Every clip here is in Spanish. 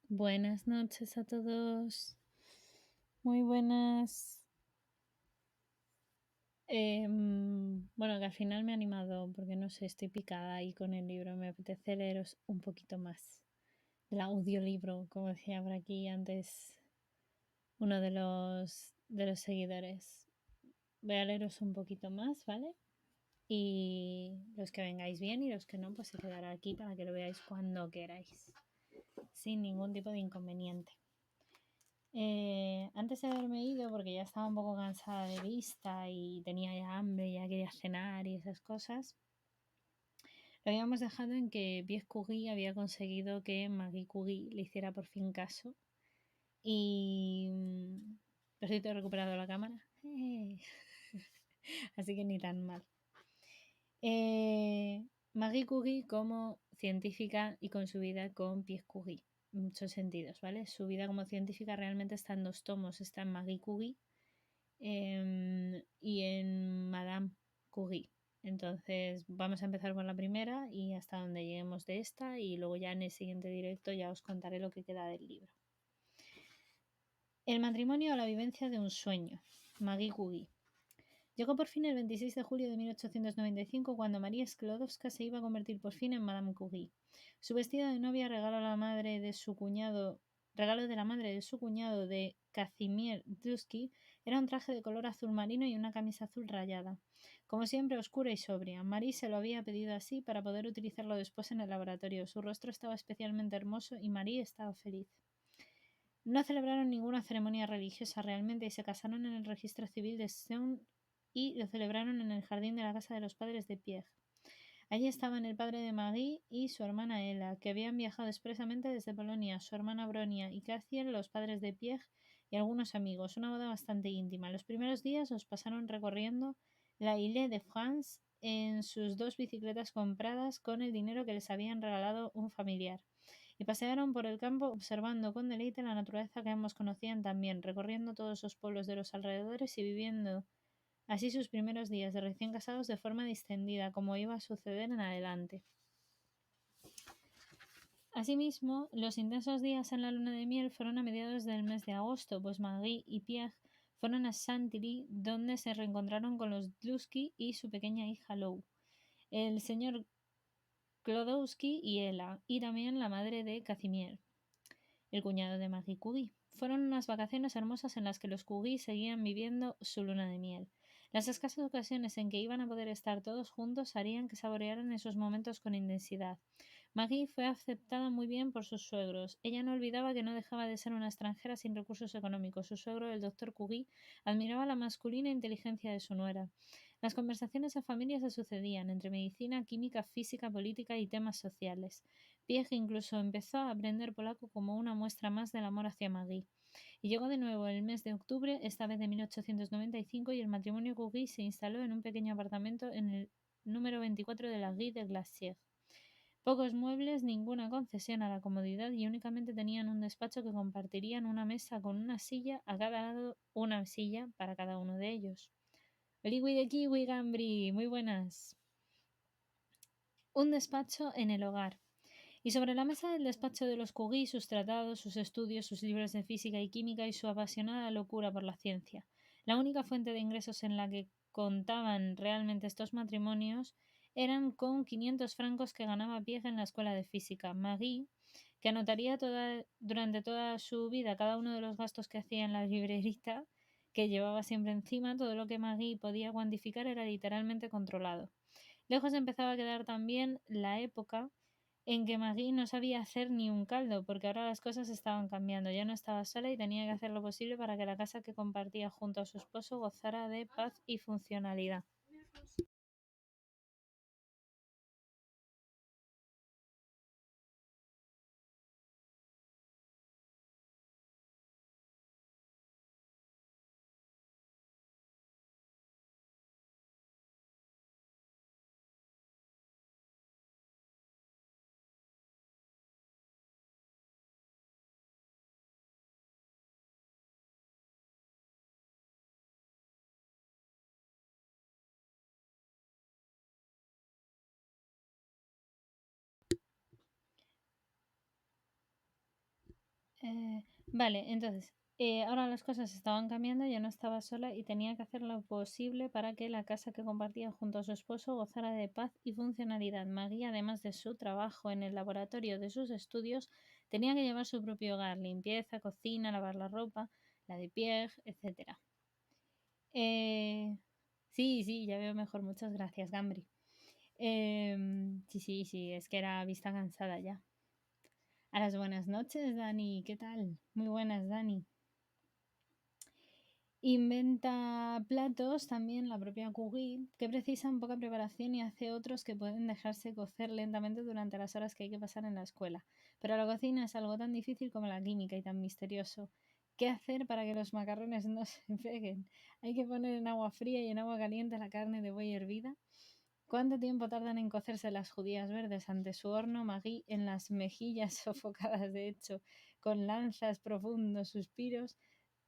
Buenas noches a todos. Muy buenas. Bueno, que al final me he animado porque no sé, estoy picada ahí con el libro. Me apetece leeros un poquito más del audiolibro, como decía por aquí antes uno de los seguidores. Voy a leeros un poquito más, ¿vale? Y los que vengáis bien y los que no, pues se quedará aquí para que lo veáis cuando queráis, sin ningún tipo de inconveniente. Antes de haberme ido, porque ya estaba un poco cansada de vista y tenía ya hambre, ya quería cenar y esas cosas, lo habíamos dejado en que Pierre Curie había conseguido que Marie Curie le hiciera por fin caso. Y... Pero sí, te he recuperado la cámara. Así que ni tan mal. Marie Curie como científica y con su vida con Pierre Curie. Muchos sentidos, ¿vale? Su vida como científica realmente está en 2 tomos. Está en Marie Curie y en Madame Curie. Entonces vamos a empezar con la primera y hasta donde lleguemos de esta, y luego ya en el siguiente directo ya os contaré lo que queda del libro. El matrimonio o la vivencia de un sueño. Marie Curie. Llegó por fin el 26 de julio de 1895 cuando María Sklodowska se iba a convertir por fin en Madame Curie. Su vestido de novia, regalo de la madre de su cuñado de Kazimierz Dusky, era un traje de color azul marino y una camisa azul rayada. Como siempre, oscura y sobria. Marie se lo había pedido así para poder utilizarlo después en el laboratorio. Su rostro estaba especialmente hermoso y Marie estaba feliz. No celebraron ninguna ceremonia religiosa realmente y se casaron en el registro civil de Sion y lo celebraron en el jardín de la casa de los padres de Pierre. Allí estaban el padre de Marie y su hermana Ella, que habían viajado expresamente desde Polonia, su hermana Bronia y Cassiel, los padres de Pierre y algunos amigos. Una boda bastante íntima. Los primeros días los pasaron recorriendo la Ile de France en sus 2 bicicletas compradas con el dinero que les habían regalado un familiar. Y pasearon por el campo observando con deleite la naturaleza que ambos conocían también, recorriendo todos los pueblos de los alrededores y viviendo así sus primeros días de recién casados de forma distendida, como iba a suceder en adelante. Asimismo, los intensos días en la luna de miel fueron a mediados del mes de agosto, pues Marie y Pierre fueron a Chantilly, donde se reencontraron con los Dlusky y su pequeña hija Lou, el señor Klodowski y Ella, y también la madre de Casimir, el cuñado de Marie Curie. Fueron unas vacaciones hermosas en las que los Curie seguían viviendo su luna de miel. Las escasas ocasiones en que iban a poder estar todos juntos harían que saborearan esos momentos con intensidad. Marie fue aceptada muy bien por sus suegros. Ella no olvidaba que no dejaba de ser una extranjera sin recursos económicos. Su suegro, el doctor Curie, admiraba la masculina inteligencia de su nuera. Las conversaciones en familia se sucedían entre medicina, química, física, política y temas sociales. Pierre incluso empezó a aprender polaco como una muestra más del amor hacia Marie. Y llegó de nuevo el mes de octubre, esta vez de 1895, y el matrimonio Curie se instaló en un pequeño apartamento en el número 24 de la Rue de Glacier. Pocos muebles, ninguna concesión a la comodidad y únicamente tenían un despacho que compartirían una mesa con una silla a cada lado, una silla para cada uno de ellos. Oliwi de Kiwi Gambri, muy buenas. Un despacho en el hogar. Y sobre la mesa del despacho de los Curie, sus tratados, sus estudios, sus libros de física y química y su apasionada locura por la ciencia. La única fuente de ingresos en la que contaban realmente estos matrimonios eran con 500 francos que ganaba Pierre en la escuela de física. Marie, que anotaría durante toda su vida cada uno de los gastos que hacía en la librerita, que llevaba siempre encima, todo lo que Marie podía cuantificar era literalmente controlado. Lejos empezaba a quedar también la época en que Maggie no sabía hacer ni un caldo, porque ahora las cosas estaban cambiando. Ya no estaba sola y tenía que hacer lo posible para que la casa que compartía junto a su esposo gozara de paz y funcionalidad. Vale, entonces, ahora las cosas estaban cambiando, ya no estaba sola y tenía que hacer lo posible para que la casa que compartía junto a su esposo gozara de paz y funcionalidad. Maggie, además de su trabajo en el laboratorio de sus estudios, tenía que llevar su propio hogar, limpieza, cocina, lavar la ropa, la de Pierre, etc. Sí, ya veo mejor. Muchas gracias, Gambri. Sí, es que era vista cansada ya. A las buenas noches, Dani. ¿Qué tal? Muy buenas, Dani. Inventa platos también la propia Curie, que precisan poca preparación y hace otros que pueden dejarse cocer lentamente durante las horas que hay que pasar en la escuela. Pero la cocina es algo tan difícil como la química y tan misterioso. ¿Qué hacer para que los macarrones no se peguen? Hay que poner en agua fría y en agua caliente la carne de buey hervida. ¿Cuánto tiempo tardan en cocerse las judías verdes ante su horno? Magui en las mejillas sofocadas, de hecho, con lanzas, profundos suspiros.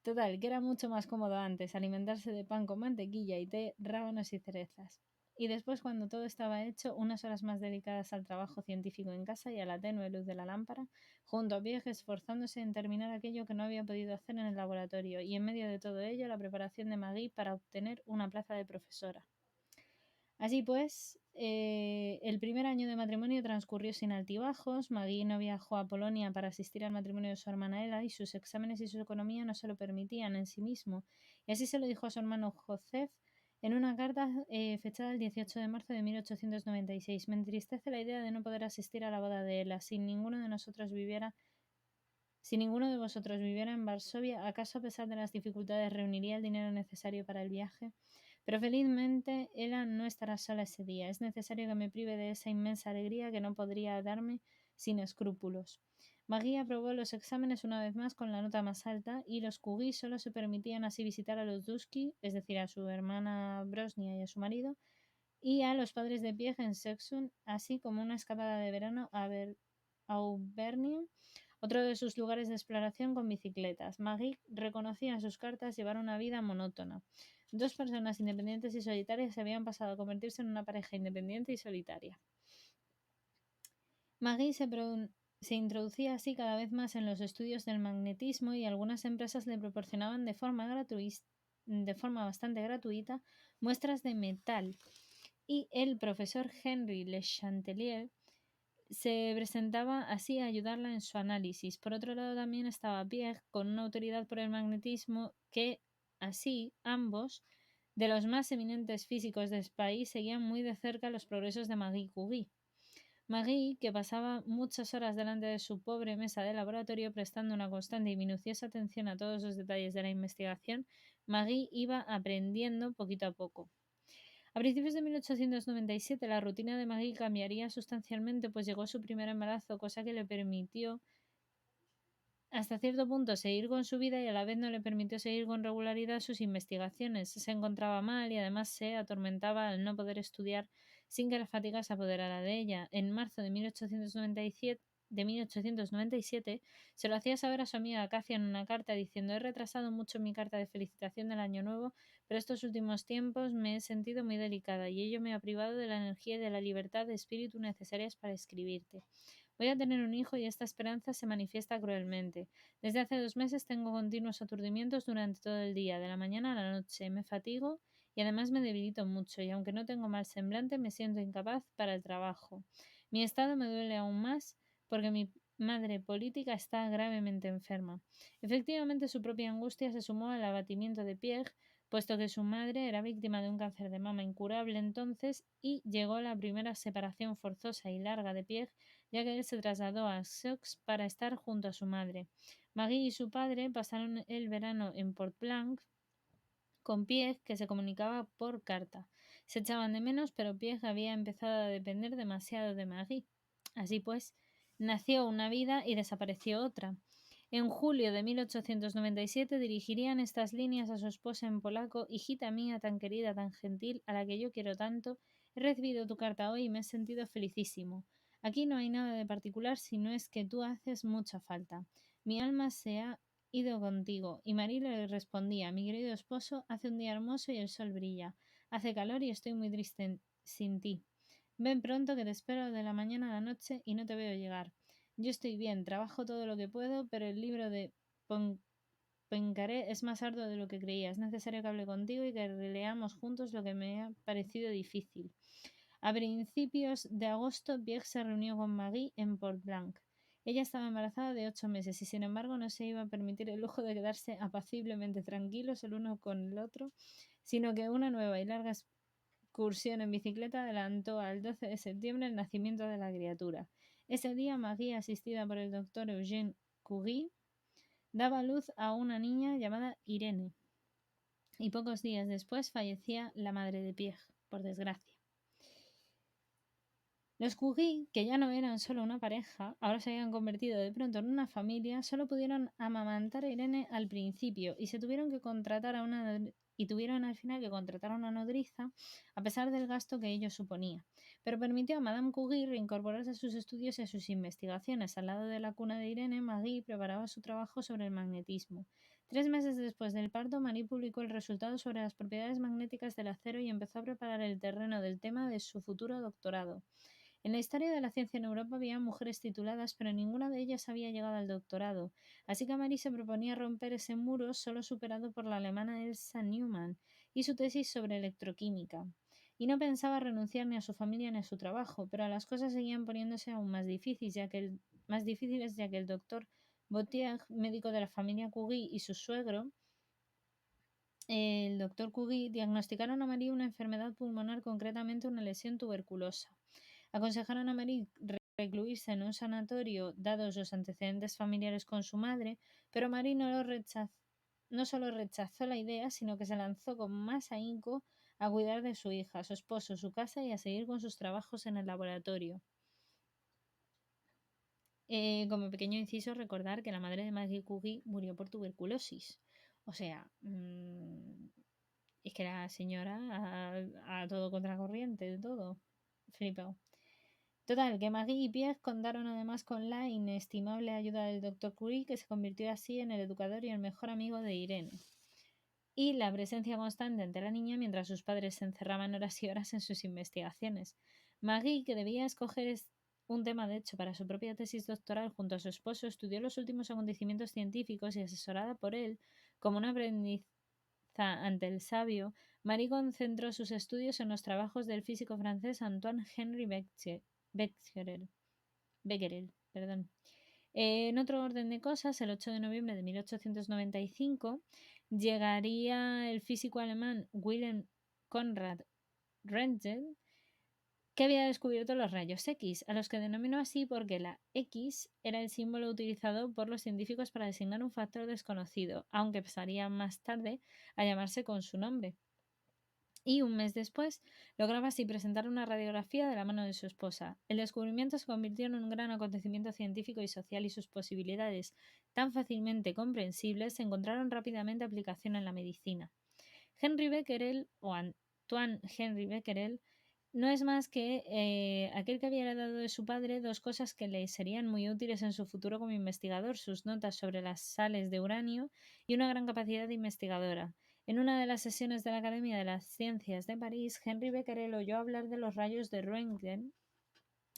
Total, que era mucho más cómodo antes alimentarse de pan con mantequilla y té, rábanos y cerezas. Y después, cuando todo estaba hecho, unas horas más dedicadas al trabajo científico en casa y a la tenue luz de la lámpara, junto a Pierre esforzándose en terminar aquello que no había podido hacer en el laboratorio, y en medio de todo ello, la preparación de Maggie para obtener una plaza de profesora. Así pues, el primer año de matrimonio transcurrió sin altibajos. Maggie no viajó a Polonia para asistir al matrimonio de su hermana Ella y sus exámenes y su economía no se lo permitían en sí mismo. Y así se lo dijo a su hermano Joseph en una carta fechada el 18 de marzo de 1896. Me entristece la idea de no poder asistir a la boda de Ella. Si ninguno de vosotros viviera en Varsovia, ¿acaso a pesar de las dificultades reuniría el dinero necesario para el viaje? Pero felizmente Ella no estará sola ese día. Es necesario que me prive de esa inmensa alegría que no podría darme sin escrúpulos. Maggie aprobó los exámenes una vez más con la nota más alta y los Curie solo se permitían así visitar a los Dusky, es decir, a su hermana Brosnia y a su marido, y a los padres de Pierre en Sexun, así como una escapada de verano a Auvernia, otro de sus lugares de exploración con bicicletas. Maggie reconocía en sus cartas llevar una vida monótona. Dos personas independientes y solitarias se habían pasado a convertirse en una pareja independiente y solitaria. Maggie se introducía así cada vez más en los estudios del magnetismo y algunas empresas le proporcionaban de forma bastante gratuita muestras de metal. Y el profesor Henry Le Chatelier se presentaba así a ayudarla en su análisis. Por otro lado también estaba Pierre con una autoridad por el magnetismo que así ambos, de los más eminentes físicos del país, seguían muy de cerca los progresos de Marie Curie. Maggie, que pasaba muchas horas delante de su pobre mesa de laboratorio prestando una constante y minuciosa atención a todos los detalles de la investigación, Maggie iba aprendiendo poquito a poco. A principios de 1897 la rutina de Maggie cambiaría sustancialmente, pues llegó su primer embarazo, cosa que le permitió hasta cierto punto seguir con su vida y a la vez no le permitió seguir con regularidad sus investigaciones. Se encontraba mal y además se atormentaba al no poder estudiar sin que la fatiga se apoderara de ella. En marzo de 1897 se lo hacía saber a su amiga Katia en una carta diciendo: he retrasado mucho mi carta de felicitación del año nuevo, pero estos últimos tiempos me he sentido muy delicada y ello me ha privado de la energía y de la libertad de espíritu necesarias para escribirte. Voy a tener un hijo y esta esperanza se manifiesta cruelmente. Desde hace 2 meses tengo continuos aturdimientos durante todo el día, de la mañana a la noche. Me fatigo y además me debilito mucho, y aunque no tengo mal semblante, me siento incapaz para el trabajo. Mi estado me duele aún más porque mi madre política está gravemente enferma. Efectivamente, su propia angustia se sumó al abatimiento de Pierre, puesto que su madre era víctima de un cáncer de mama incurable entonces, y llegó la primera separación forzosa y larga de Pierre, ya que él se trasladó a Sceaux para estar junto a su madre. Maggie y su padre pasaron el verano en Port-Blanc con Pierre, que se comunicaba por carta. Se echaban de menos, pero Pierre había empezado a depender demasiado de Maggie. Así pues, nació una vida y desapareció otra. En julio de 1897 dirigirían estas líneas a su esposa en polaco: hijita mía, tan querida, tan gentil, a la que yo quiero tanto, he recibido tu carta hoy y me he sentido felicísimo. Aquí no hay nada de particular, sino es que tú haces mucha falta. Mi alma se ha ido contigo. Y María le respondía: mi querido esposo, hace un día hermoso y el sol brilla. Hace calor y estoy muy triste sin ti. Ven pronto, que te espero de la mañana a la noche y no te veo llegar. Yo estoy bien, trabajo todo lo que puedo, pero el libro de Poincaré es más arduo de lo que creía. Es necesario que hable contigo y que leamos juntos lo que me ha parecido difícil. A principios de agosto, Pierre se reunió con Maggie en Port-Blanc. Ella estaba embarazada de 8 meses y, sin embargo, no se iba a permitir el lujo de quedarse apaciblemente tranquilos el uno con el otro, sino que una nueva y larga excursión en bicicleta adelantó al 12 de septiembre el nacimiento de la criatura. Ese día, Maggie, asistida por el doctor Eugène Curie, daba luz a una niña llamada Irene, y pocos días después fallecía la madre de Pierre, por desgracia. Los Curie, que ya no eran solo una pareja, ahora se habían convertido de pronto en una familia, solo pudieron amamantar a Irene al principio y tuvieron al final que contratar a una nodriza, a pesar del gasto que ello suponía. Pero permitió a Madame Curie reincorporarse a sus estudios y a sus investigaciones. Al lado de la cuna de Irene, Maggie preparaba su trabajo sobre el magnetismo. 3 meses después del parto, Marie publicó el resultado sobre las propiedades magnéticas del acero y empezó a preparar el terreno del tema de su futuro doctorado. En la historia de la ciencia en Europa había mujeres tituladas, pero ninguna de ellas había llegado al doctorado, así que Marie se proponía romper ese muro solo superado por la alemana Elsa Neumann y su tesis sobre electroquímica. Y no pensaba renunciar ni a su familia ni a su trabajo, pero las cosas seguían poniéndose aún más difíciles, ya que el doctor Botier, médico de la familia Curie, y su suegro, el doctor Curie, diagnosticaron a Marie una enfermedad pulmonar, concretamente una lesión tuberculosa. Aconsejaron a Marie recluirse en un sanatorio dados los antecedentes familiares con su madre, pero Marie no solo rechazó la idea, sino que se lanzó con más ahínco a cuidar de su hija, su esposo, su casa y a seguir con sus trabajos en el laboratorio. Como pequeño inciso, recordar que la madre de Marie Curie murió por tuberculosis. O sea, es que la señora a todo contracorriente, de todo. Flipado. Total, que Maggie y Pierre contaron además con la inestimable ayuda del Dr. Curie, que se convirtió así en el educador y el mejor amigo de Irene, y la presencia constante ante la niña mientras sus padres se encerraban horas y horas en sus investigaciones. Maggie, que debía escoger un tema de hecho para su propia tesis doctoral junto a su esposo, estudió los últimos acontecimientos científicos y, asesorada por él, como una aprendiza ante el sabio, Marie concentró sus estudios en los trabajos del físico francés Antoine Henri Becquerel. En otro orden de cosas, el 8 de noviembre de 1895 llegaría el físico alemán Wilhelm Conrad Röntgen, que había descubierto los rayos X, a los que denominó así porque la X era el símbolo utilizado por los científicos para designar un factor desconocido, aunque pasaría más tarde a llamarse con su nombre. Y un mes después lograba así presentar una radiografía de la mano de su esposa. El descubrimiento se convirtió en un gran acontecimiento científico y social, y sus posibilidades, tan fácilmente comprensibles, encontraron rápidamente aplicación en la medicina. Henri Becquerel, o Antoine Henri Becquerel, no es más que aquel que había heredado de su padre dos cosas que le serían muy útiles en su futuro como investigador: sus notas sobre las sales de uranio y una gran capacidad investigadora. En una de las sesiones de la Academia de las Ciencias de París, Henri Becquerel oyó hablar de los rayos de Röntgen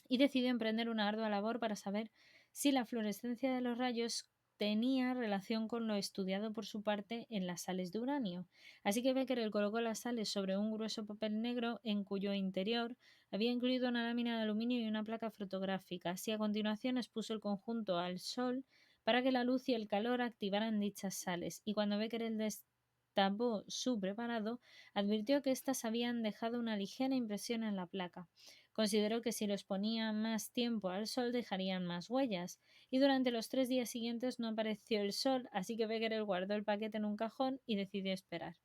y decidió emprender una ardua labor para saber si la fluorescencia de los rayos tenía relación con lo estudiado por su parte en las sales de uranio. Así que Becquerel colocó las sales sobre un grueso papel negro en cuyo interior había incluido una lámina de aluminio y una placa fotográfica. Así, a continuación, expuso el conjunto al sol para que la luz y el calor activaran dichas sales, y cuando Becquerel destapó su preparado, advirtió que éstas habían dejado una ligera impresión en la placa. Consideró que si los ponía más tiempo al sol dejarían más huellas, y durante los 3 días siguientes no apareció el sol, así que Becquerel guardó el paquete en un cajón y decidió esperar.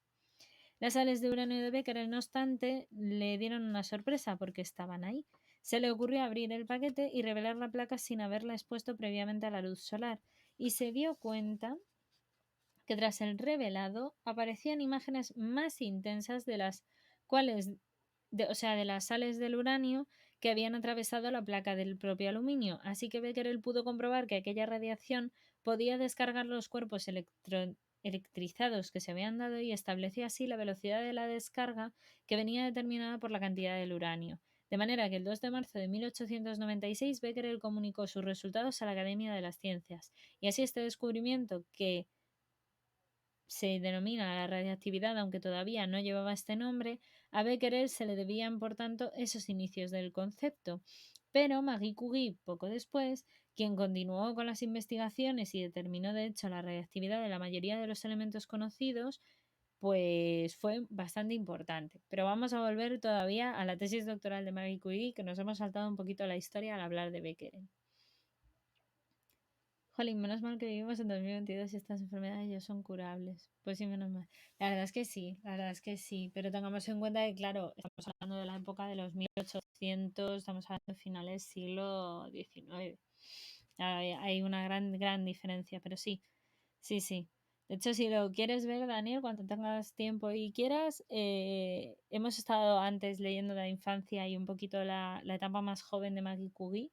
Las sales de uranio de Becquerel, no obstante, le dieron una sorpresa porque estaban ahí. Se le ocurrió abrir el paquete y revelar la placa sin haberla expuesto previamente a la luz solar, y se dio cuenta que tras el revelado aparecían imágenes más intensas de las cuales, de las sales del uranio que habían atravesado la placa del propio aluminio. Así que Becquerel pudo comprobar que aquella radiación podía descargar los cuerpos electrizados que se habían dado, y estableció así la velocidad de la descarga, que venía determinada por la cantidad del uranio. De manera que el 2 de marzo de 1896 Becquerel comunicó sus resultados a la Academia de las Ciencias, y así este descubrimiento, que se denomina la radiactividad, aunque todavía no llevaba este nombre, a Becquerel se le debían, por tanto, esos inicios del concepto. Pero Marie Curie, poco después, quien continuó con las investigaciones y determinó de hecho la radiactividad de la mayoría de los elementos conocidos, pues fue bastante importante. Pero vamos a volver todavía a la tesis doctoral de Marie Curie, que nos hemos saltado un poquito la historia al hablar de Becquerel. Jolín, menos mal que vivimos en 2022 y estas enfermedades ya son curables. Pues sí, menos mal. La verdad es que sí, la verdad es que sí. Pero tengamos en cuenta que, claro, estamos hablando de la época de los 1800, estamos hablando de finales del siglo XIX. Hay una gran diferencia, pero sí, sí, sí. De hecho, si lo quieres ver, Daniel, cuando tengas tiempo y quieras, hemos estado antes leyendo de la infancia y un poquito la etapa más joven de Maggie Curie.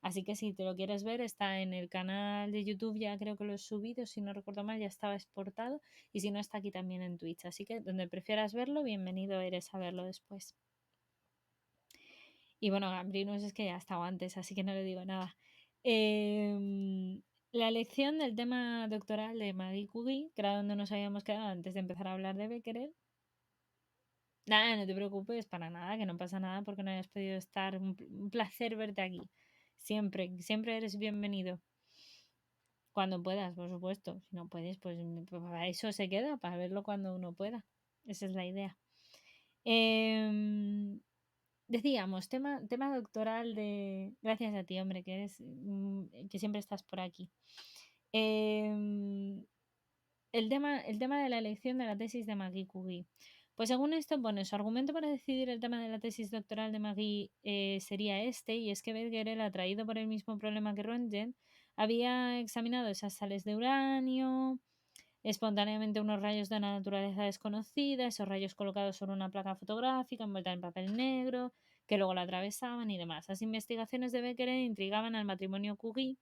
Así que si te lo quieres ver, está en el canal de YouTube, ya creo que lo he subido, si no recuerdo mal, ya estaba exportado. Y si no, está aquí también en Twitch. Así que donde prefieras verlo, bienvenido eres a verlo después. Y bueno, Gambrinus es que ya estaba antes, así que no le digo nada. La elección del tema doctoral de Marie Curie, que era donde nos habíamos quedado antes de empezar a hablar de Becquerel. Nada, no te preocupes para nada, que no pasa nada porque no hayas podido estar. Un placer verte aquí. Siempre, siempre eres bienvenido. Cuando puedas, por supuesto. Si no puedes, pues para eso se queda, para verlo cuando uno pueda. Esa es la idea. Decíamos, tema doctoral de... Gracias a ti, hombre, que siempre estás por aquí. El tema de la elección de la tesis de Marie Curie. Pues según esto pone, su argumento para decidir el tema de la tesis doctoral de Marie sería este, y es que Becquerel, atraído por el mismo problema que Röntgen, había examinado esas sales de uranio, espontáneamente unos rayos de una naturaleza desconocida, esos rayos colocados sobre una placa fotográfica envuelta en papel negro, que luego la atravesaban y demás. Las investigaciones de Becquerel intrigaban al matrimonio Curie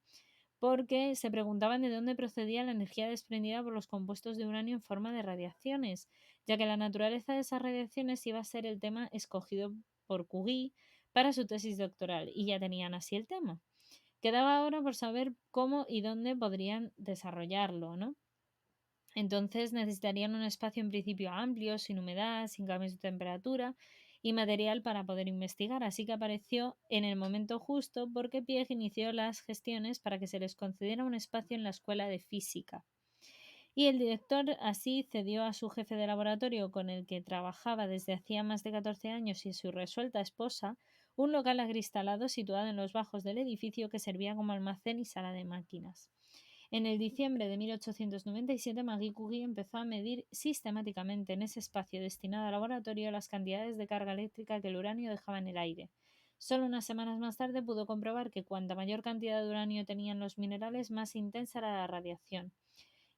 porque se preguntaban de dónde procedía la energía desprendida por los compuestos de uranio en forma de radiaciones, ya que la naturaleza de esas radiaciones iba a ser el tema escogido por Curie para su tesis doctoral, y ya tenían así el tema. Quedaba ahora por saber cómo y dónde podrían desarrollarlo, ¿no? Entonces necesitarían un espacio en principio amplio, sin humedad, sin cambios de temperatura y material para poder investigar. Así que apareció en el momento justo porque Piëch inició las gestiones para que se les concediera un espacio en la escuela de física. Y el director así cedió a su jefe de laboratorio, con el que trabajaba desde hacía más de 14 años, y a su resuelta esposa, un local acristalado situado en los bajos del edificio que servía como almacén y sala de máquinas. En el diciembre de 1897, Marie Curie empezó a medir sistemáticamente en ese espacio destinado al laboratorio las cantidades de carga eléctrica que el uranio dejaba en el aire. Solo unas semanas más tarde pudo comprobar que cuanta mayor cantidad de uranio tenían los minerales, más intensa era la radiación.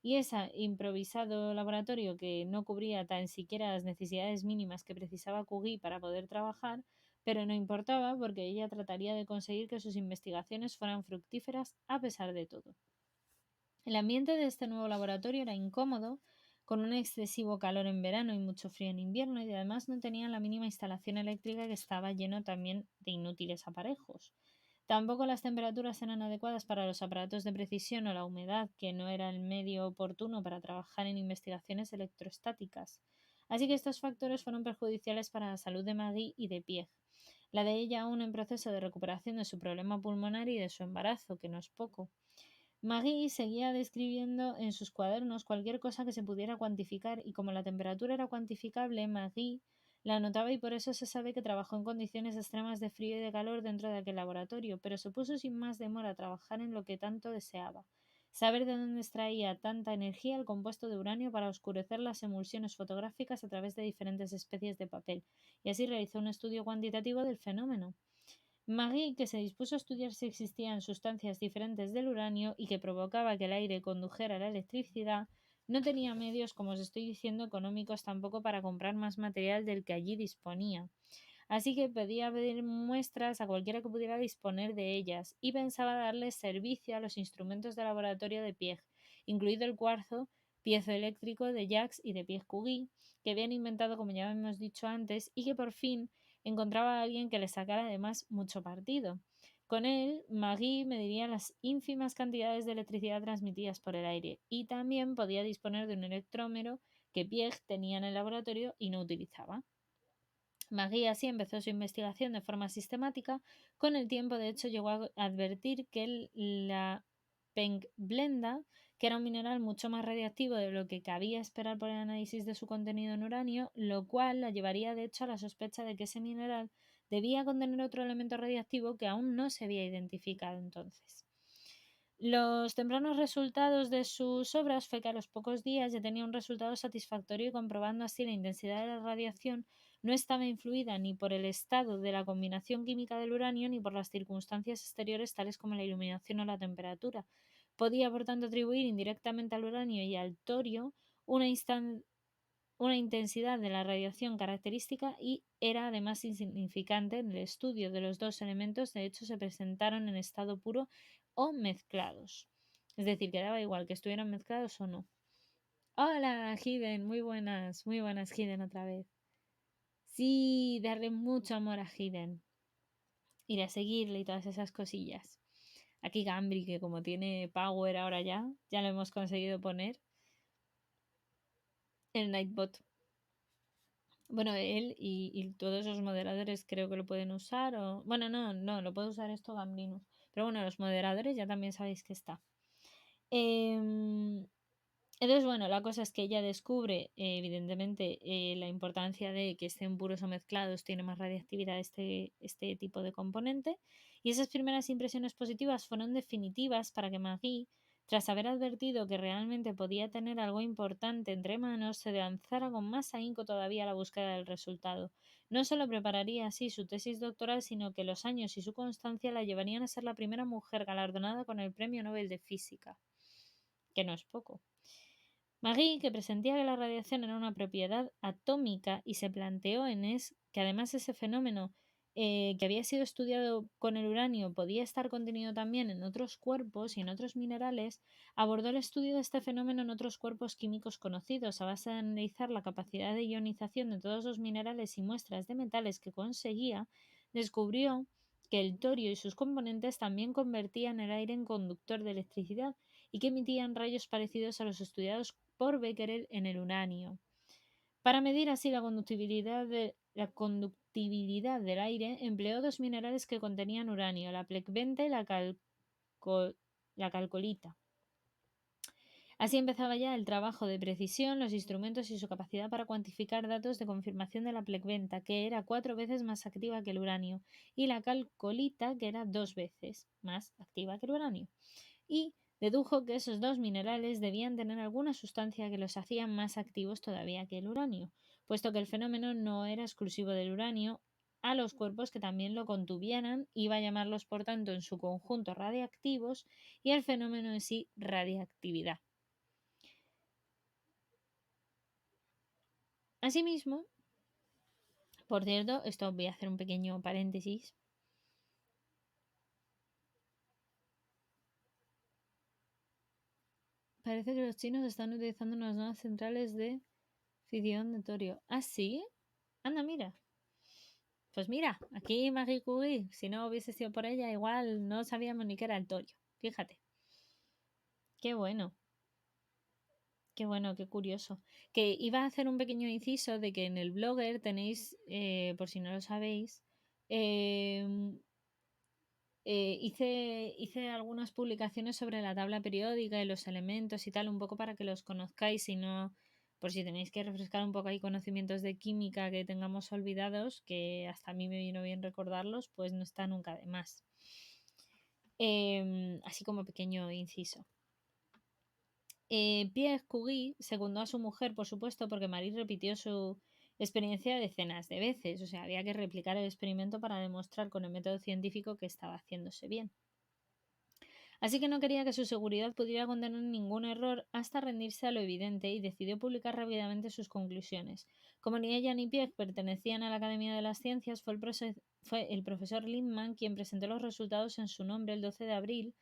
Y ese improvisado laboratorio, que no cubría tan siquiera las necesidades mínimas que precisaba Curie para poder trabajar, pero no importaba porque ella trataría de conseguir que sus investigaciones fueran fructíferas a pesar de todo. El ambiente de este nuevo laboratorio era incómodo, con un excesivo calor en verano y mucho frío en invierno, y además no tenía la mínima instalación eléctrica, que estaba lleno también de inútiles aparejos. Tampoco las temperaturas eran adecuadas para los aparatos de precisión, o la humedad, que no era el medio oportuno para trabajar en investigaciones electrostáticas. Así que estos factores fueron perjudiciales para la salud de Maggie y de Piëch, la de ella aún en proceso de recuperación de su problema pulmonar y de su embarazo, que no es poco. Maggie seguía describiendo en sus cuadernos cualquier cosa que se pudiera cuantificar, y como la temperatura era cuantificable, Maggie la notaba, y por eso se sabe que trabajó en condiciones extremas de frío y de calor dentro de aquel laboratorio, pero se puso sin más demora a trabajar en lo que tanto deseaba: saber de dónde extraía tanta energía el compuesto de uranio para oscurecer las emulsiones fotográficas a través de diferentes especies de papel, y así realizó un estudio cuantitativo del fenómeno. Maggie, que se dispuso a estudiar si existían sustancias diferentes del uranio y que provocaba que el aire condujera la electricidad, no tenía medios, como os estoy diciendo, económicos tampoco, para comprar más material del que allí disponía. Así que pedía pedir muestras a cualquiera que pudiera disponer de ellas, y pensaba darle servicio a los instrumentos de laboratorio de Piëch, incluido el cuarzo piezoeléctrico de Jacques y de Piëch Curie, que habían inventado, como ya hemos dicho antes, y que por fin encontraba a alguien que le sacara además mucho partido. Con él, Marie mediría las ínfimas cantidades de electricidad transmitidas por el aire y también podía disponer de un electrómero que Pierre tenía en el laboratorio y no utilizaba. Marie así empezó su investigación de forma sistemática. Con el tiempo, de hecho, llegó a advertir que la pengblenda, que era un mineral mucho más radiactivo de lo que cabía esperar por el análisis de su contenido en uranio, lo cual la llevaría de hecho a la sospecha de que ese mineral debía contener otro elemento radiactivo que aún no se había identificado entonces. Los tempranos resultados de sus obras fue que a los pocos días ya tenía un resultado satisfactorio, comprobando así la intensidad de la radiación no estaba influida ni por el estado de la combinación química del uranio ni por las circunstancias exteriores tales como la iluminación o la temperatura. Podía, por tanto, atribuir indirectamente al uranio y al torio una intensidad de la radiación característica y era además insignificante en el estudio de los dos elementos. De hecho, se presentaron en estado puro o mezclados. Es decir, que daba igual que estuvieran mezclados o no. Hola, Hiden, muy buenas, Hiden, otra vez. Sí, darle mucho amor a Hiden. Ir a seguirle y todas esas cosillas. Aquí Gambri, que como tiene power ahora ya lo hemos conseguido poner. El Nightbot. Bueno, él y todos los moderadores creo que lo pueden usar. Bueno, no, lo puede usar esto Gambrinus. Pero bueno, los moderadores ya también sabéis que está. Entonces, bueno, la cosa es que ella descubre, evidentemente, la importancia de que estén puros o mezclados tiene más radiactividad este tipo de componente. Y esas primeras impresiones positivas fueron definitivas para que Marie, tras haber advertido que realmente podía tener algo importante entre manos, se lanzara con más ahínco todavía a la búsqueda del resultado. No solo prepararía así su tesis doctoral, sino que los años y su constancia la llevarían a ser la primera mujer galardonada con el Premio Nobel de Física, que no es poco. Marie, que presentía que la radiación era una propiedad atómica y se planteó que además ese fenómeno que había sido estudiado con el uranio podía estar contenido también en otros cuerpos y en otros minerales, abordó el estudio de este fenómeno en otros cuerpos químicos conocidos a base de analizar la capacidad de ionización de todos los minerales y muestras de metales que conseguía. Descubrió que el torio y sus componentes también convertían el aire en conductor de electricidad y que emitían rayos parecidos a los estudiados por Becquerel en el uranio. Para medir así la conductibilidad del aire, empleó dos minerales que contenían uranio, la plecbenta y la calcolita. Así empezaba ya el trabajo de precisión, los instrumentos y su capacidad para cuantificar datos de confirmación de la plecbenta, que era 4 veces más activa que el uranio, y la calcolita, que era 2 veces más activa que el uranio. Y dedujo que esos dos minerales debían tener alguna sustancia que los hacía más activos todavía que el uranio, puesto que el fenómeno no era exclusivo del uranio. A los cuerpos que también lo contuvieran iba a llamarlos por tanto en su conjunto radiactivos y al fenómeno en sí radiactividad. Asimismo, por cierto, esto voy a hacer un pequeño paréntesis. Parece que los chinos están utilizando unas nuevas centrales de fisión de torio. ¿Ah, sí? Anda, mira. Pues mira, aquí Marie Curie, si no hubiese sido por ella, igual no sabíamos ni qué era el torio. Fíjate. Qué bueno. Qué bueno, qué curioso. Que iba a hacer un pequeño inciso de que en el Blogger tenéis, por si no lo sabéis, hice algunas publicaciones sobre la tabla periódica y los elementos y tal, un poco para que los conozcáis y no, por si tenéis que refrescar un poco ahí conocimientos de química que tengamos olvidados, que hasta a mí me vino bien recordarlos, pues no está nunca de más. Así como pequeño inciso. Pierre Curie secundó a su mujer, por supuesto, porque Marie repitió su experiencia decenas de veces. O sea, había que replicar el experimento para demostrar con el método científico que estaba haciéndose bien. Así que no quería que su seguridad pudiera contener ningún error hasta rendirse a lo evidente y decidió publicar rápidamente sus conclusiones. Como ni ella ni Pierre pertenecían a la Academia de las Ciencias, fue el profesor Lindman quien presentó los resultados en su nombre el 12 de abril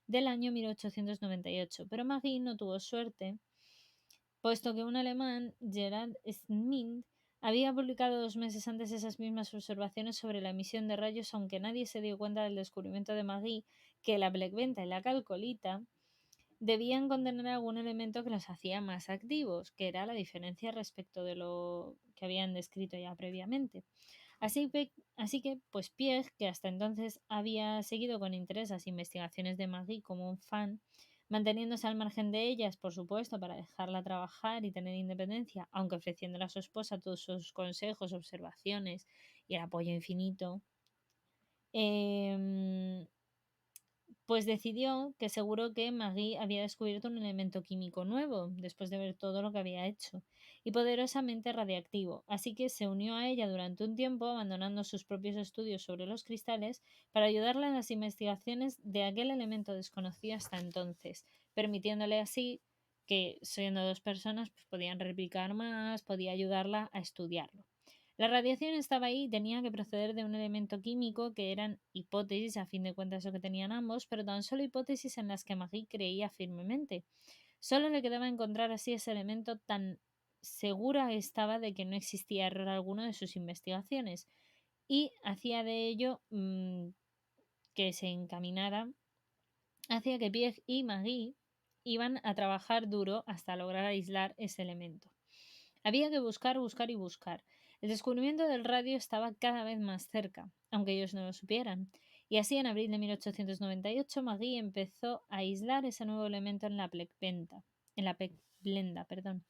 del año 1898. Pero Marie no tuvo suerte, puesto que un alemán, Gerhard Schmidt, Había publicado 2 meses antes esas mismas observaciones sobre la emisión de rayos, aunque nadie se dio cuenta del descubrimiento de Magui que la blequenta y la calcolita debían contener algún elemento que los hacía más activos, que era la diferencia respecto de lo que habían descrito ya previamente. Así que, pues Pierre, que hasta entonces había seguido con interés las investigaciones de Magui como un fan, manteniéndose al margen de ellas, por supuesto, para dejarla trabajar y tener independencia, aunque ofreciéndole a su esposa todos sus consejos, observaciones y el apoyo infinito, eh, pues decidió que seguro que Maggie había descubierto un elemento químico nuevo, después de ver todo lo que había hecho, y poderosamente radiactivo, así que se unió a ella durante un tiempo, abandonando sus propios estudios sobre los cristales, para ayudarla en las investigaciones de aquel elemento desconocido hasta entonces, permitiéndole así que, siendo dos personas, pues podían replicar más, podía ayudarla a estudiarlo. La radiación estaba ahí y tenía que proceder de un elemento químico que eran hipótesis, a fin de cuentas lo que tenían ambos, pero tan solo hipótesis en las que Maggie creía firmemente. Solo le quedaba encontrar así ese elemento, tan segura estaba de que no existía error alguno de sus investigaciones, y hacía de ello que se encaminara hacia que Pierre y Maggie iban a trabajar duro hasta lograr aislar ese elemento. Había que buscar, buscar y buscar. El descubrimiento del radio estaba cada vez más cerca, aunque ellos no lo supieran. Y así, en abril de 1898, Maggie empezó a aislar ese nuevo elemento en la pecblenda, perdón.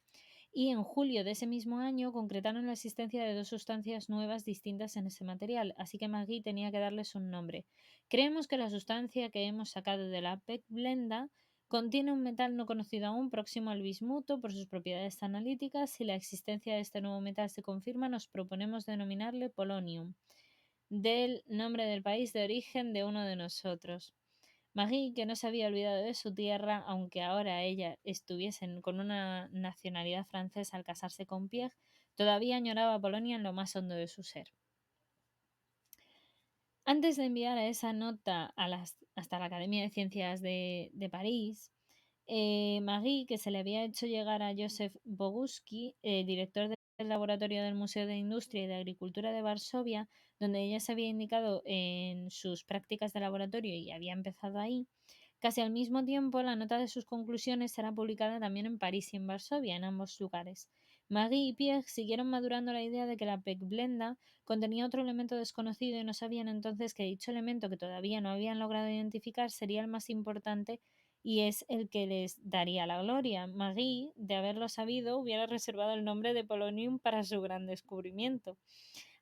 Y en julio de ese mismo año concretaron la existencia de dos sustancias nuevas distintas en ese material, así que Maggie tenía que darles un nombre. Creemos que la sustancia que hemos sacado de la pecblenda contiene un metal no conocido aún próximo al bismuto por sus propiedades analíticas. Si la existencia de este nuevo metal se confirma, nos proponemos denominarle polonium, del nombre del país de origen de uno de nosotros. Maggie, que no se había olvidado de su tierra, aunque ahora ella estuviese con una nacionalidad francesa al casarse con Pierre, todavía añoraba a Polonia en lo más hondo de su ser. Antes de enviar esa nota hasta la Academia de Ciencias de París, Maggie, que se le había hecho llegar a Joseph Boguski, director del laboratorio del Museo de Industria y de Agricultura de Varsovia, donde ella se había indicado en sus prácticas de laboratorio y había empezado ahí, casi al mismo tiempo la nota de sus conclusiones será publicada también en París y en Varsovia, en ambos lugares. Maggie y Pierre siguieron madurando la idea de que la pecblenda contenía otro elemento desconocido y no sabían entonces que dicho elemento, que todavía no habían logrado identificar, sería el más importante y es el que les daría la gloria. Maggie, de haberlo sabido, hubiera reservado el nombre de Polonium para su gran descubrimiento.